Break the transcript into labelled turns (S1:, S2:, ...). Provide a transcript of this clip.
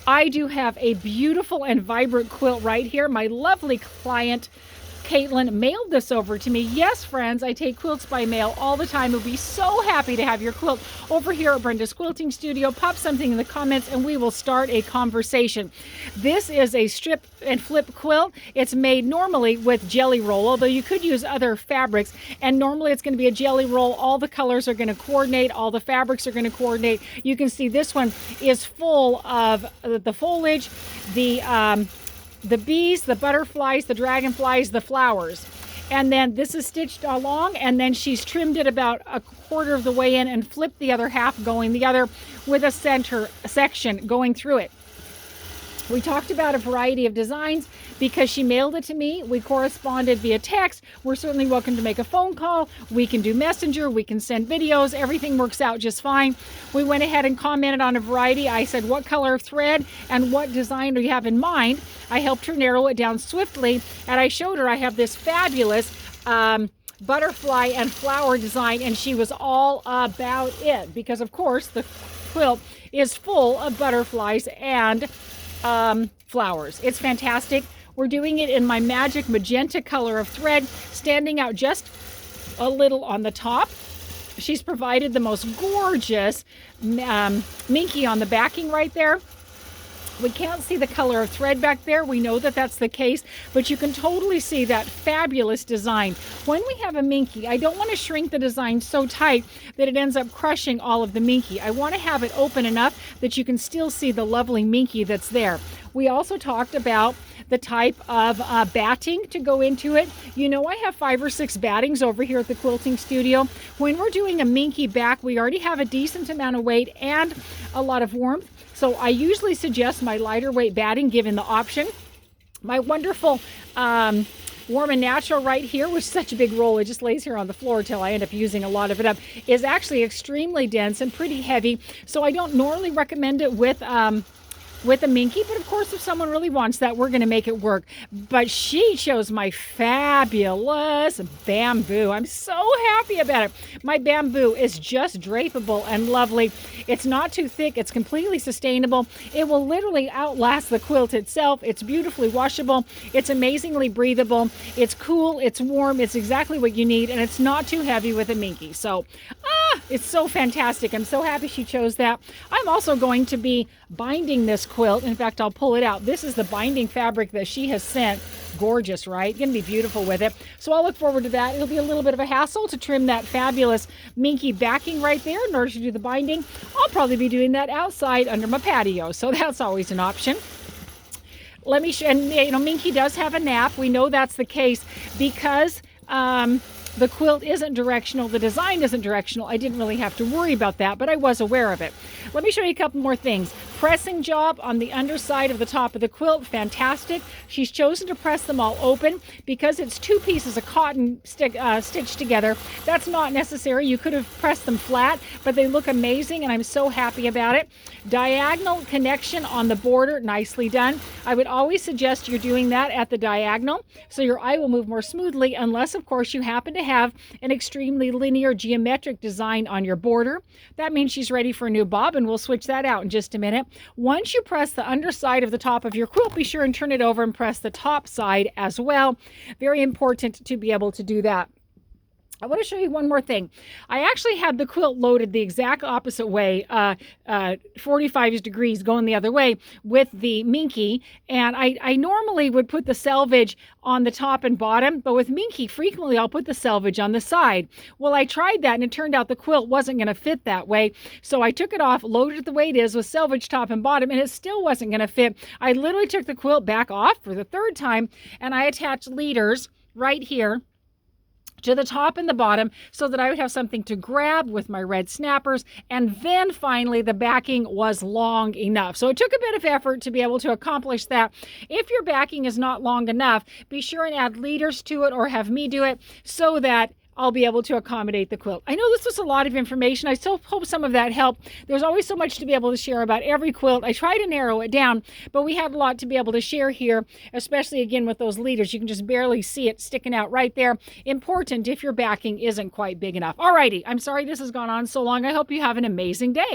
S1: I do have a beautiful and vibrant quilt right here. My lovely client Katlin mailed this over to me. Yes, friends, I take quilts by mail all the time. We'll be so happy to have your quilt over here at Brenda's Quilting Studio. Pop something in the comments and we will start a conversation. This is a strip and flip quilt. It's made normally with jelly roll, although you could use other fabrics. And normally it's going to be a jelly roll. All the colors are going to coordinate. All the fabrics are going to coordinate. You can see this one is full of the foliage, the bees, the butterflies, the dragonflies, the flowers. And then this is stitched along, and then she's trimmed it about a quarter of the way in and flipped the other half going the other with a center section going through it. We talked about a variety of designs because she mailed it to me. We corresponded via text. We're certainly welcome to make a phone call. We can do messenger. We can send videos. Everything works out just fine. We went ahead and commented on a variety. I said, what color of thread and what design do you have in mind? I helped her narrow it down swiftly, and I showed her I have this fabulous butterfly and flower design, and she was all about it because, of course, the quilt is full of butterflies and flowers. It's fantastic. We're doing it in my magic magenta color of thread, standing out just a little on the top. She's provided the most gorgeous minky on the backing right there. We can't see the color of thread back there. We know that that's the case, but you can totally see that fabulous design. When we have a minky, I don't want to shrink the design so tight that it ends up crushing all of the minky. I want to have it open enough that you can still see the lovely minky that's there. We also talked about the type of batting to go into it. You know, I have 5 or 6 battings over here at the quilting studio. When we're doing a minky back, we already have a decent amount of weight and a lot of warmth. So I usually suggest my lighter weight batting given the option. My wonderful Warm and Natural right here, with such a big roll, it just lays here on the floor until I end up using a lot of it up, is actually extremely dense and pretty heavy. So I don't normally recommend it with a minky, but of course if someone really wants that, we're going to make it work. But she chose my fabulous bamboo. I'm so happy about it. My bamboo is just drapeable and lovely. It's not too thick. It's completely sustainable. It will literally outlast the quilt itself. It's beautifully washable. It's amazingly breathable. It's cool. It's warm. It's exactly what you need, and it's not too heavy with a minky. So it's so fantastic. I'm so happy she chose that. I'm also going to be binding this quilt. In fact, I'll pull it out. This is the binding fabric that she has sent. Gorgeous, right? Gonna be beautiful with it. So I'll look forward to that. It'll be a little bit of a hassle to trim that fabulous minky backing right there in order to do the binding. I'll probably be doing that outside under my patio, so that's always an option. Let me show, and you know, minky does have a nap. We know that's the case because the quilt isn't directional, the design isn't directional. I didn't really have to worry about that, but I was aware of it. Let me show you a couple more things. Pressing job on the underside of the top of the quilt, fantastic. She's chosen to press them all open because it's 2 pieces of cotton stitched together. That's not necessary. You could have pressed them flat, but they look amazing, and I'm so happy about it. Diagonal connection on the border, nicely done. I would always suggest you're doing that at the diagonal so your eye will move more smoothly, unless of course you happen to have an extremely linear geometric design on your border. That means she's ready for a new bob, and we'll switch that out in just a minute. Once you press the underside of the top of your quilt, be sure and turn it over and press the top side as well. Very important to be able to do that. I want to show you one more thing. I actually had the quilt loaded the exact opposite way, 45 degrees going the other way with the minky. And I normally would put the selvage on the top and bottom, but with minky, frequently I'll put the selvage on the side. Well, I tried that and it turned out the quilt wasn't going to fit that way. So I took it off, loaded it the way it is with selvage top and bottom, and it still wasn't going to fit. I literally took the quilt back off for the 3rd time, and I attached leaders right here to the top and the bottom so that I would have something to grab with my red snappers. And then finally the backing was long enough. So it took a bit of effort to be able to accomplish that. If your backing is not long enough, be sure and add leaders to it or have me do it so that I'll be able to accommodate the quilt. I know this was a lot of information. I still hope some of that helped. There's always so much to be able to share about every quilt. I try to narrow it down, but we have a lot to be able to share here, especially again with those leaders. You can just barely see it sticking out right there. Important if your backing isn't quite big enough. Alrighty, I'm sorry this has gone on so long. I hope you have an amazing day.